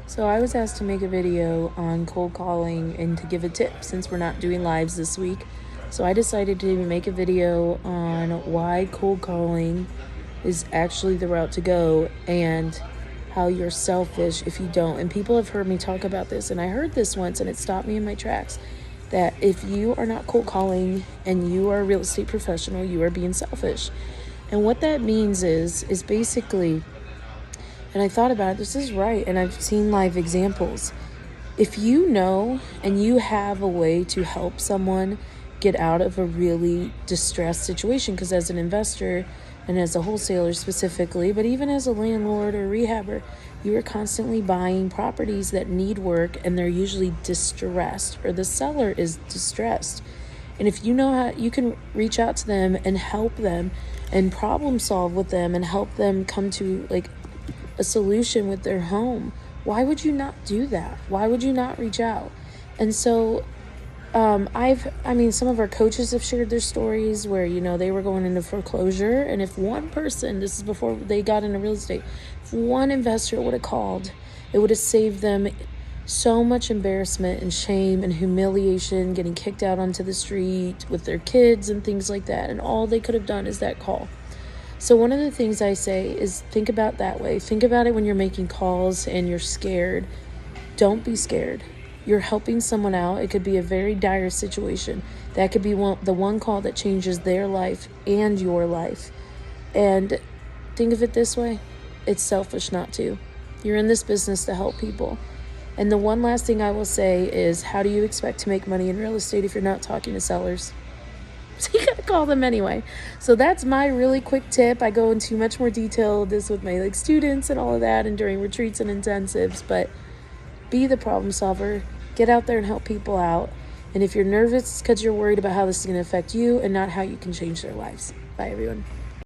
So I was asked to make a video on cold calling and to give a tip since we're not doing lives this week. So I decided to make a video on why cold calling is actually the route to go and how you're selfish if you don't. And people have heard me talk about this, and I heard this once and it stopped me in my tracks, that if you are not cold calling and you are a real estate professional, you are being selfish. And what that means is basically, and I thought about it, this is right, and I've seen live examples. If you know and you have a way to help someone get out of a really distressed situation, because as an investor and as a wholesaler specifically, but even as a landlord or rehabber, you are constantly buying properties that need work and they're usually distressed, or the seller is distressed. And if you know how, you can reach out to them and help them and problem solve with them and help them come to like a solution with their home. Why would you not do that? Why would you not reach out? And so some of our coaches have shared their stories where, they were going into foreclosure. And if one person, this is before they got into real estate, if one investor would have called, it would have saved them so much embarrassment and shame and humiliation, getting kicked out onto the street with their kids and things like that. And all they could have done is that call. So one of the things I say is think about that way. Think about it when you're making calls and you're scared. Don't be scared. You're helping someone out. It could be a very dire situation. That could be the one call that changes their life and your life. And think of it this way. It's selfish not to. You're in this business to help people. And the one last thing I will say is, how do you expect to make money in real estate if you're not talking to sellers? So you gotta call them anyway. So that's my really quick tip. I go into much more detail this with my students and all of that, and during retreats and intensives. But be the problem solver. Get out there and help people out. And if you're nervous, it's because you're worried about how this is going to affect you and not how you can change their lives. Bye, everyone.